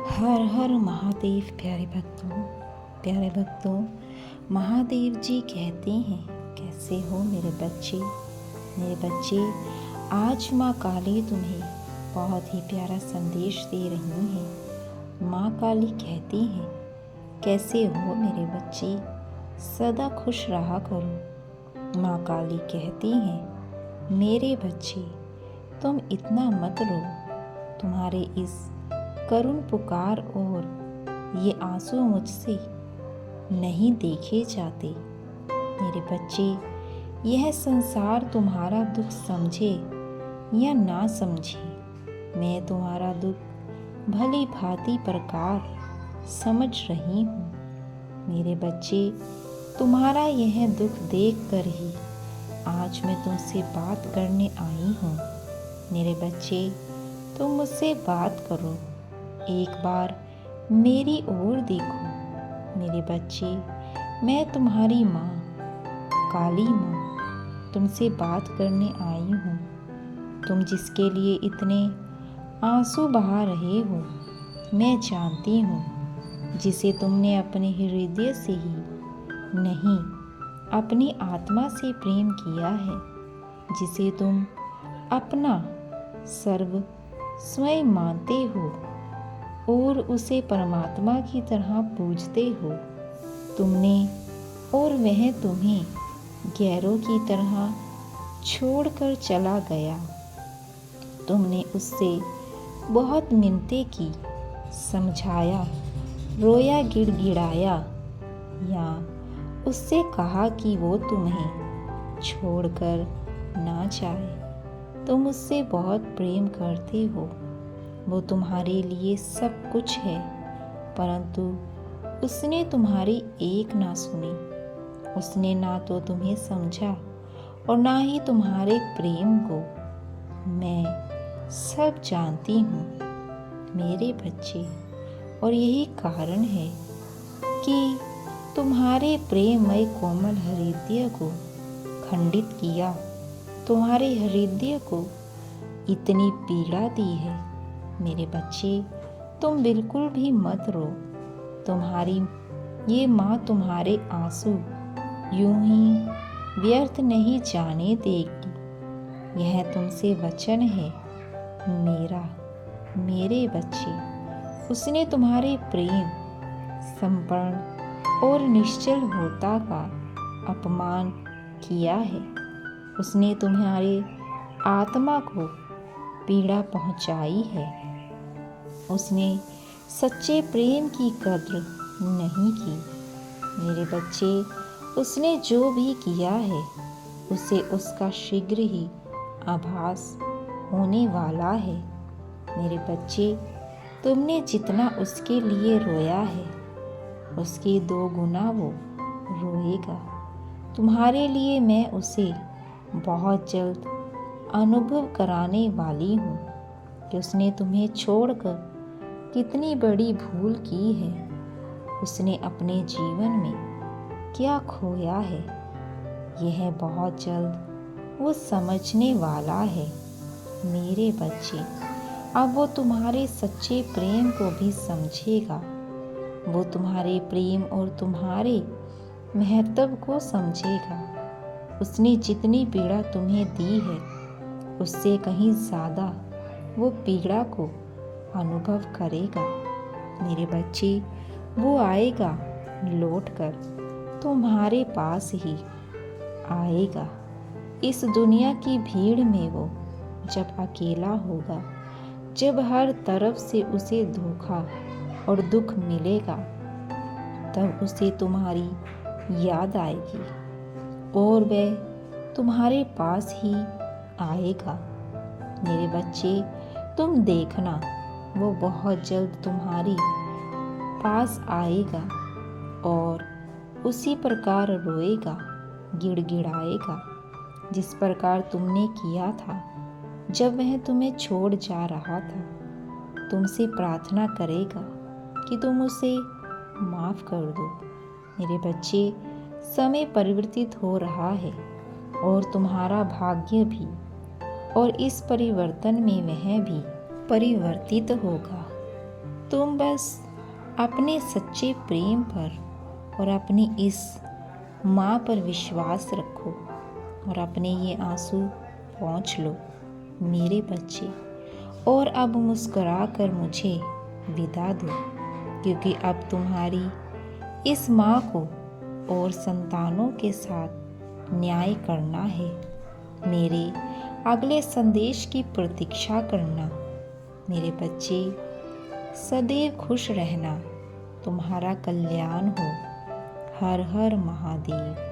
हर हर महादेव। प्यारे भक्तों, महादेव जी कहते हैं, कैसे हो मेरे बच्चे। आज माँ काली तुम्हें बहुत ही प्यारा संदेश दे रही हैं। माँ काली कहती हैं, कैसे हो मेरे बच्चे, सदा खुश रहा करो। माँ काली कहती हैं, मेरे बच्चे तुम इतना मत रो, तुम्हारे इस करुण पुकार और ये आंसू मुझसे नहीं देखे जाते। मेरे बच्चे, यह संसार तुम्हारा दुख समझे या ना समझे, मैं तुम्हारा दुख भली भांति प्रकार समझ रही हूँ। मेरे बच्चे, तुम्हारा यह दुख देख कर ही आज मैं तुमसे बात करने आई हूँ। मेरे बच्चे, तुम मुझसे बात करो, एक बार मेरी ओर देखो। मेरे बच्चे, मैं तुम्हारी माँ काली माँ तुमसे बात करने आई हूँ। तुम जिसके लिए इतने आंसू बहा रहे हो, मैं जानती हूँ। जिसे तुमने अपने हृदय से ही नहीं, अपनी आत्मा से प्रेम किया है, जिसे तुम अपना सर्व स्वयं मानते हो और उसे परमात्मा की तरह पूजते हो, तुमने और वह तुम्हें गैरों की तरह छोड़कर चला गया। तुमने उससे बहुत मिन्नतें की, समझाया, रोया, गिड़गिड़ाया, या उससे कहा कि वो तुम्हें छोड़कर ना जाए। तुम उससे बहुत प्रेम करते हो, वो तुम्हारे लिए सब कुछ है, परंतु उसने तुम्हारी एक ना सुनी। उसने ना तो तुम्हें समझा और ना ही तुम्हारे प्रेम को। मैं सब जानती हूँ मेरे बच्चे, और यही कारण है कि तुम्हारे प्रेममय कोमल हृदय को खंडित किया, तुम्हारे हृदय को इतनी पीड़ा दी है। मेरे बच्चे, तुम बिल्कुल भी मत रो। तुम्हारी ये माँ तुम्हारे आंसू यूं ही व्यर्थ नहीं जाने देगी। यह तुमसे वचन है मेरा। मेरे बच्चे, उसने तुम्हारे प्रेम, समर्पण और निश्चल होता का अपमान किया है। उसने तुम्हारे आत्मा को पीड़ा पहुंचाई है। उसने सच्चे प्रेम की कद्र नहीं की। मेरे बच्चे, उसने जो भी किया है, उसे उसका शीघ्र ही आभास होने वाला है। मेरे बच्चे, तुमने जितना उसके लिए रोया है, उसके 2 गुना वो रोएगा। तुम्हारे लिए मैं उसे बहुत जल्द अनुभव कराने वाली हूँ कि उसने तुम्हें छोड़कर कितनी बड़ी भूल की है। उसने अपने जीवन में क्या खोया है, यह बहुत जल्द वो समझने वाला है। मेरे बच्चे, अब वो तुम्हारे सच्चे प्रेम को भी समझेगा। वो तुम्हारे प्रेम और तुम्हारे महत्व को समझेगा। उसने जितनी पीड़ा तुम्हें दी है, उससे कहीं ज़्यादा वो पीड़ा को अनुभव करेगा। मेरे बच्चे, वो आएगा लौटकर तुम्हारे पास ही आएगा। इस दुनिया की भीड़ में वो जब अकेला होगा, जब हर तरफ से उसे धोखा और दुख मिलेगा, तब उसे तुम्हारी याद आएगी और वह तुम्हारे पास ही आएगा। मेरे बच्चे, तुम देखना, वो बहुत जल्द तुम्हारी पास आएगा और उसी प्रकार रोएगा, गिड़गिड़ाएगा, जिस प्रकार तुमने किया था जब वह तुम्हें छोड़ जा रहा था। तुमसे प्रार्थना करेगा कि तुम उसे माफ़ कर दो। मेरे बच्चे, समय परिवर्तित हो रहा है और तुम्हारा भाग्य भी, और इस परिवर्तन में वह भी परिवर्तित होगा। तुम बस अपने सच्चे प्रेम पर और अपनी इस माँ पर विश्वास रखो और अपने ये आंसू पोंछ लो मेरे बच्चे, और अब मुस्कुरा कर मुझे विदा दो, क्योंकि अब तुम्हारी इस माँ को और संतानों के साथ न्याय करना है। मेरे अगले संदेश की प्रतीक्षा करना मेरे बच्चे। सदैव खुश रहना। तुम्हारा कल्याण हो। हर हर महादेव।